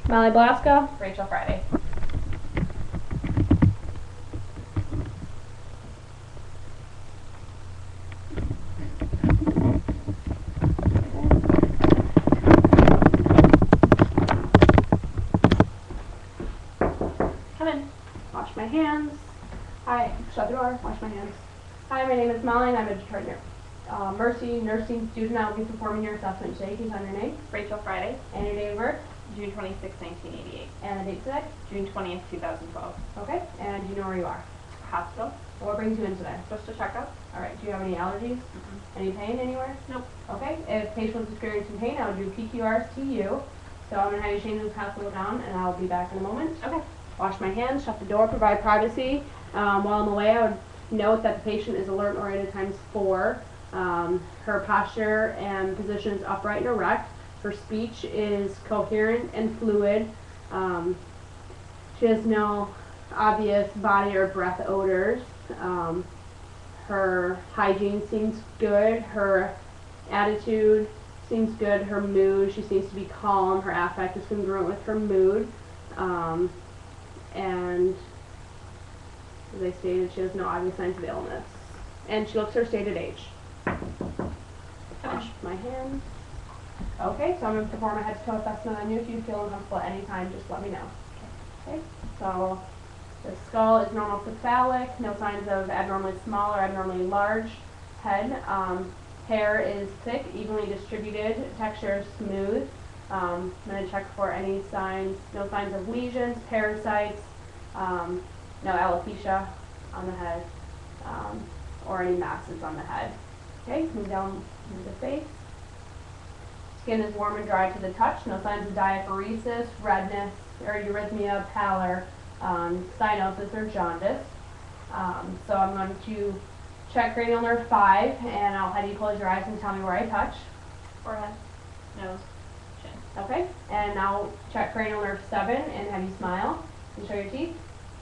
Blaska. Rachel Friday. Come in. Wash my hands. Hi. Shut the door. Wash my hands. Hi, my name is Molly and I'm a Detroit Mercy nursing student. I will be performing your assessment today. Can you tell your name? Rachel Friday. And your date of birth? June 26, 1988. And the date today? June 20th, 2012. Okay. And do you know where you are? Hospital. What brings you in today? Just a checkup. Alright. Do you have any allergies? Any pain anywhere? Nope. Okay. If patient is experiencing pain, I would do PQRs to you. So I'm going to have you change this hospital down and I'll be back in a moment. Okay. Wash my hands, shut the door, provide privacy. While on the way, I would note that the patient is alert and oriented ×4. Her posture and position is upright and erect. Her speech is coherent and fluid. She has no obvious body or breath odors. Her hygiene seems good. Her attitude seems good. Her mood, she seems to be calm. Her affect is congruent with her mood. And as I stated, she has no obvious signs of illness. And she looks her stated age. Wash my hands. Okay, so I'm going to perform a head-to-toe assessment on you. If you feel uncomfortable at any time, just let me know. Okay, so the skull is normal cephalic, no signs of abnormally small or abnormally large head. Hair is thick, evenly distributed, texture is smooth. I'm going to check for any signs, no signs of lesions, parasites, no alopecia on the head, or any masses on the head. Okay, move down to the face. Skin is warm and dry to the touch, no signs of diaphoresis, redness, or erythema, pallor, cyanosis, or jaundice. So I'm going to check cranial nerve 5, and I'll have you close your eyes and tell me where I touch. Forehead. Nose. Chin. Okay, and I'll check cranial nerve 7 and have you smile and show your teeth,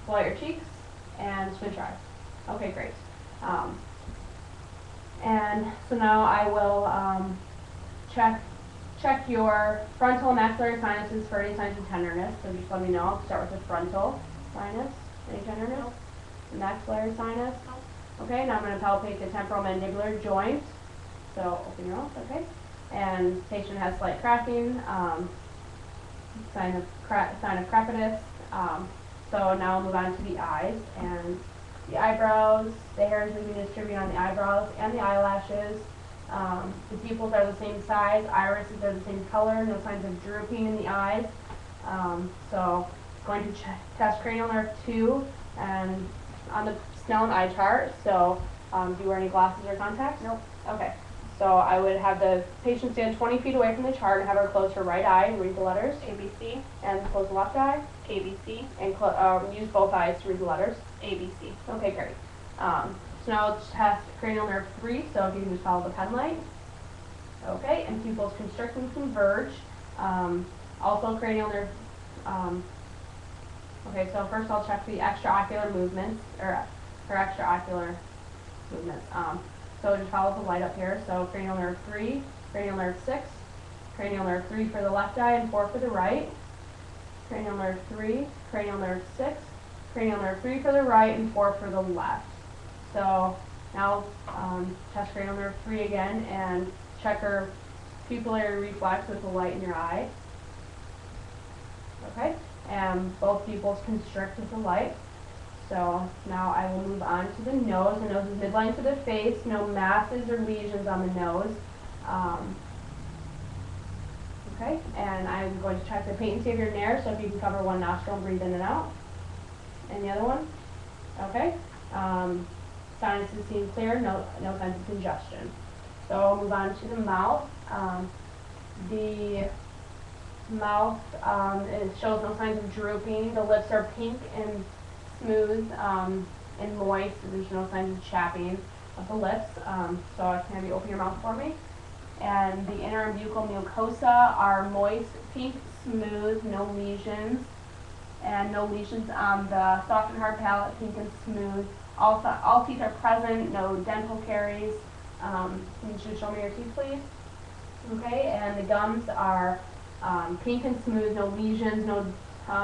pull out your cheeks, and squint your eyes. Okay, great. And so now I will check your frontal and maxillary sinuses for any signs of tenderness. So just let me know. I'll start with the frontal sinus. Any tenderness? Nope. The maxillary sinus? Nope. Okay, now I'm going to palpate the temporomandibular joint. So open your mouth, okay? And patient has slight cracking, sign of crepitus. So now we'll move on to the eyes and the eyebrows. The hairs will be distributed on the eyebrows and the eyelashes. The pupils are the same size, irises are the same color, no signs of drooping in the eyes. So going to test cranial nerve 2 and on the Snellen eye chart. So do you wear any glasses or contacts? Nope. Okay. So I would have the patient stand 20 feet away from the chart and have her close her right eye and read the letters. ABC. And close the left eye. ABC. And use both eyes to read the letters. ABC. Okay, great. So now let's test cranial nerve 3, so if you can just follow the pen light. Okay, and pupils constrict and converge. Also cranial nerve, okay, so first I'll check the extraocular movements, or extraocular movements. So just follow the light up here. So cranial nerve 3, cranial nerve 6, cranial nerve 3 for the left eye and 4 for the right. Cranial nerve 3, cranial nerve 6, cranial nerve 3 for the right and 4 for the left. So now test cranial nerve 3 again and check her pupillary reflex with the light in your eye. Okay, and both pupils constrict with the light. So now I will move on to the nose. The nose is midline to the face, no masses or lesions on the nose. Okay, and I'm going to check the patency of your nares, so if you can cover one nostril and breathe in and out. And the other one? Okay. Sinuses seem clear, no signs of congestion. So I'll move on to the mouth. The mouth it shows no signs of drooping. The lips are pink and smooth and moist. There's no signs of chapping of the lips. So I can have you open your mouth for me. And the inner and buccal mucosa are moist, pink, smooth, no lesions. And no lesions on the soft and hard palate, pink and smooth. All teeth are present, no dental caries. Can you show me your teeth, please? Okay, and the gums are Pink and smooth, no lesions, no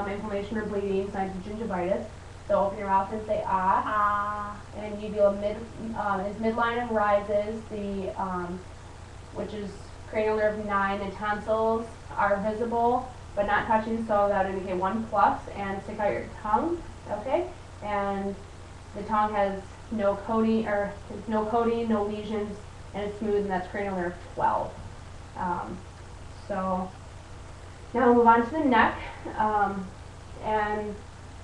inflammation or bleeding, signs of gingivitis. So open your mouth and say ah. Ah. And uvula is midline and rises, which is cranial nerve 9, the tonsils are visible but not touching, so that would indicate 1+, and stick out your tongue, okay? And the tongue has no coating, no lesions, and it's smooth, and that's cranial nerve 12. So now we'll move on to the neck, and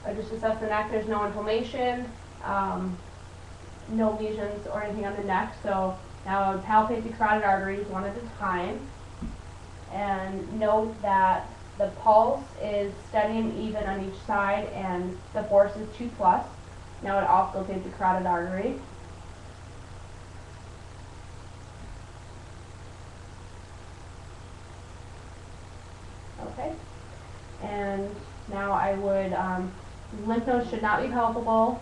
I just assess the neck. There's no inflammation, no lesions or anything on the neck. So now I would palpate the carotid arteries one at a time, and note that the pulse is steady and even on each side, and the force is 2+. Now I would auscultate the carotid artery. Okay, and now I would, lymph nodes should not be palpable.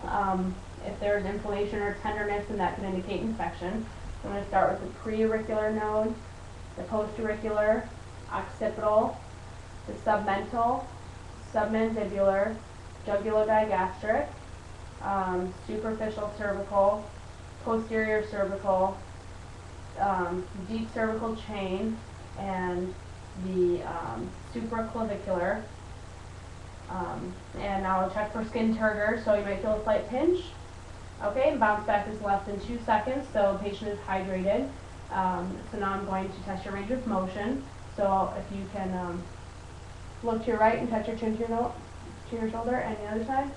If there's inflammation or tenderness, then that can indicate infection. So I'm going to start with the preauricular node, the postauricular, occipital, the submental, submandibular, jugulo-digastric, superficial cervical, posterior cervical, deep cervical chain, and the supraclavicular. And now I'll check for skin turgor, so you might feel a slight pinch. Okay, and bounce back is less than 2 seconds, so the patient is hydrated. So now I'm going to test your range of motion. So if you can look to your right and touch your chin to your shoulder, and the other side,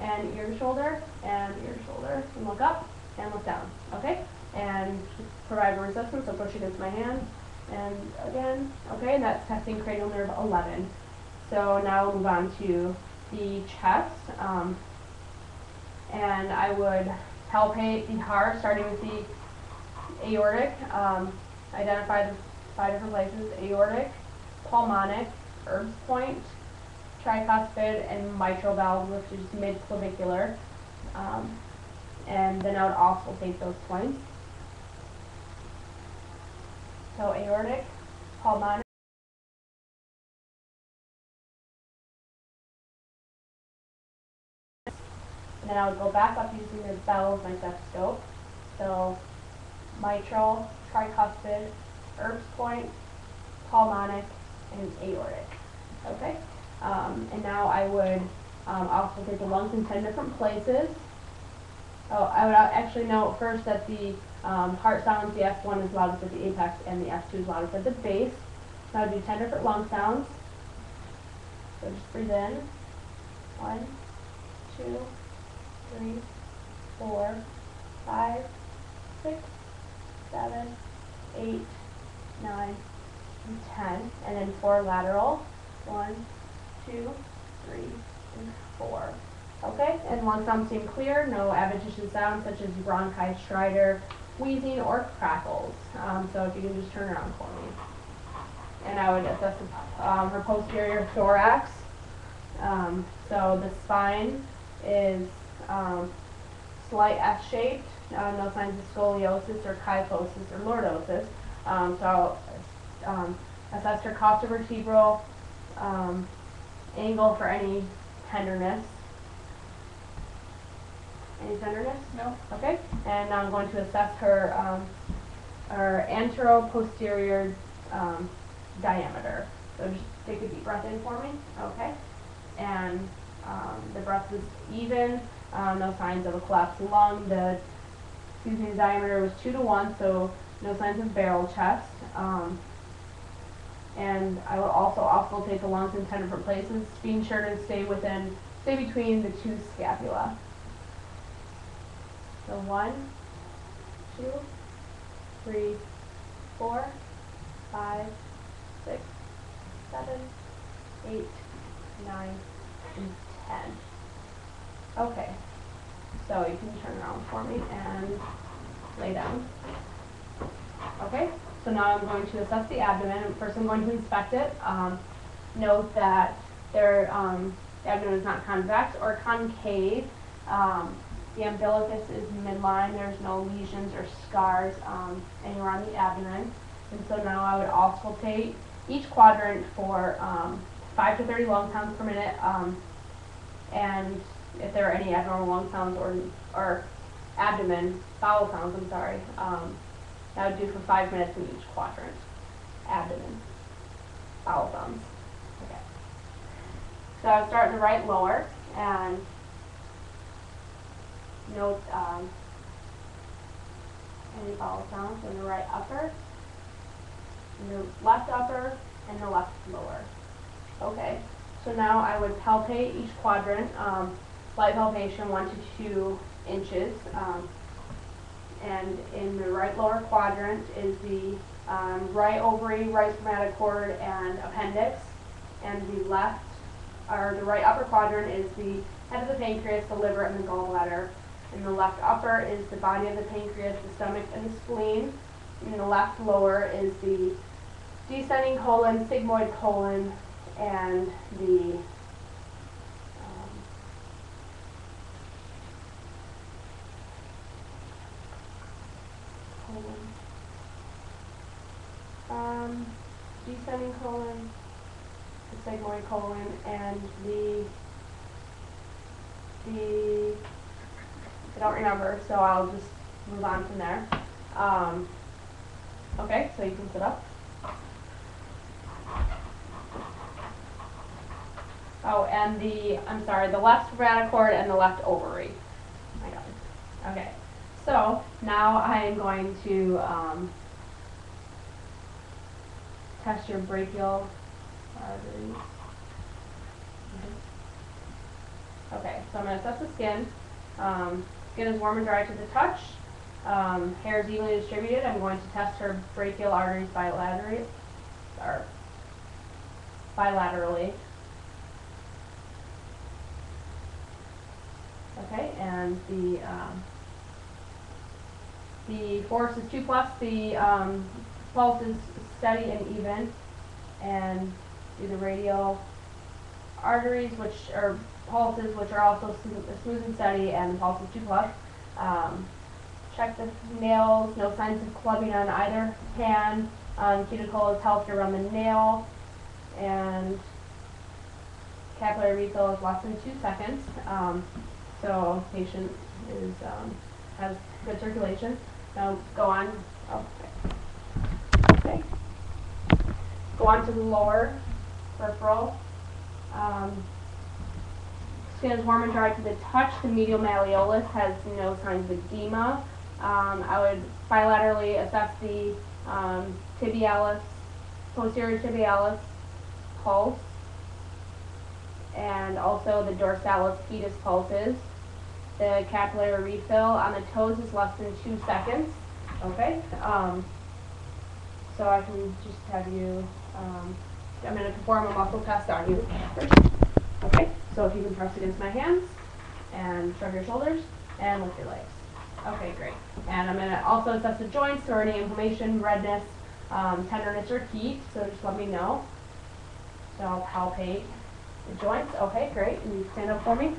and ear to shoulder, and ear to shoulder, and look up, and look down, okay? And provide resistance, so push against my hand, and again, okay, and that's testing cranial nerve 11. So now we'll move on to the chest, and I would palpate the heart, starting with the aortic, identify the 5 different places: aortic, pulmonic, Erb's point, tricuspid, and mitral valve, which is mid-clavicular. And then I would auscultate those points. So aortic, pulmonic, and then I would go back up using the bell of my stethoscope. So mitral, tricuspid, Erb's point, pulmonic, and aortic. Okay? And now I would auscultate the lungs in 10 different places. Oh, I would actually note first that the heart sounds, the S1 is loudest at the apex, and the S2 is loudest at the base. So I would do 10 different lung sounds. So just breathe in. 1, 2, 3, 4, 5, 6, 7, 8, 9, and 10. And then 4 lateral. 1, 2, 3, and 4. Okay, and lung sounds seem clear, no adventitious sounds such as bronchi, stridor, wheezing, or crackles. So if you can just turn around for me. And I would assess her posterior thorax. So the spine is slight S-shaped, no signs of scoliosis or kyphosis or lordosis. So I'll assess her costovertebral angle for any tenderness. Any tenderness? No. Okay. And now I'm going to assess her antero-posterior diameter. So just take a deep breath in for me. Okay. And the breath is even. No signs of a collapsed lung. The diameter was 2 to 1, so no signs of barrel chest. And I will also auscultate the lungs in 10 different places, being sure to stay between the 2 scapula. So 1, 2, 3, 4, 5, 6, 7, 8, 9, and 10. Okay, so you can turn around for me and lay down. Okay, so now I'm going to assess the abdomen. First I'm going to inspect it. Note that the abdomen is not convex or concave. The umbilicus is midline. There's no lesions or scars anywhere on the abdomen. And so now I would auscultate each quadrant for 5 to 30 lung sounds per minute, and if there are any abnormal lung sounds or abdomen, bowel sounds, I'm sorry, that would do for 5 minutes in each quadrant. Abdomen, bowel sounds. Okay. So I would start in the right lower and note any bowel sounds in the right upper, in the left upper, and the left lower. Okay, so now I would palpate each quadrant, light palpation 1 to 2 inches, and in the right lower quadrant is the right ovary, right spermatocord, and appendix, and the left, or the right upper quadrant is the head of the pancreas, the liver, and the gallbladder. In the left upper is the body of the pancreas, the stomach, and the spleen. In the left lower is the descending colon, sigmoid colon, and the descending colon, the sigmoid colon, and I don't remember, so I'll just move on from there. Okay, so you can sit up. Oh, and I'm sorry, the left spermatocord and the left ovary. I got it. Okay, so now I am going to test your brachial arteries. Okay, so I'm going to assess the skin. Skin is warm and dry to the touch. Hair is evenly distributed. I'm going to test her brachial arteries bilaterally. Okay, and the force is 2+. The pulse is steady and even, and the radial arteries, which are pulses, which are also smooth and steady, and the pulse is 2+. Check the nails, no signs of clubbing on either hand. Cuticle is healthy around the nail, and capillary refill is less than 2 seconds. So patient has good circulation. Now go on. Okay. Go on to the lower peripheral. Skin is warm and dry to the touch. The medial malleolus has no signs of edema. I would bilaterally assess the tibialis, posterior tibialis pulse, and also the dorsalis pedis pulses. The capillary refill on the toes is less than 2 seconds. Okay. So I can just have you, I'm going to perform a muscle test on you first. Okay, so if you can press against my hands and shrug your shoulders and lift your legs. Okay, great. And I'm going to also assess the joints or any inflammation, redness, tenderness, or heat, so just let me know. So I'll palpate the joints. Okay, great. And you stand up for me.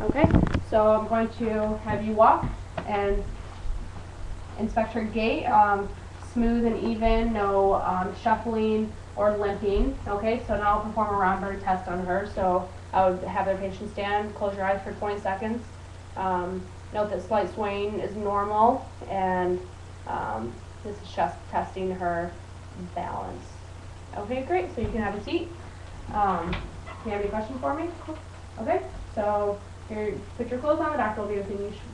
Okay, so I'm going to have you walk and inspect her gait, smooth and even, no shuffling or limping. Okay, so now I'll perform a Romberg test on her. So I would have the patient stand, close your eyes for 20 seconds. Note that slight swaying is normal, and this is just testing her balance. Okay, great. So you can have a seat. Do you have any questions for me? Okay, so here, put your clothes on. The doctor will be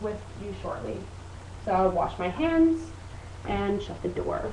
with you shortly. So I'll wash my hands and shut the door.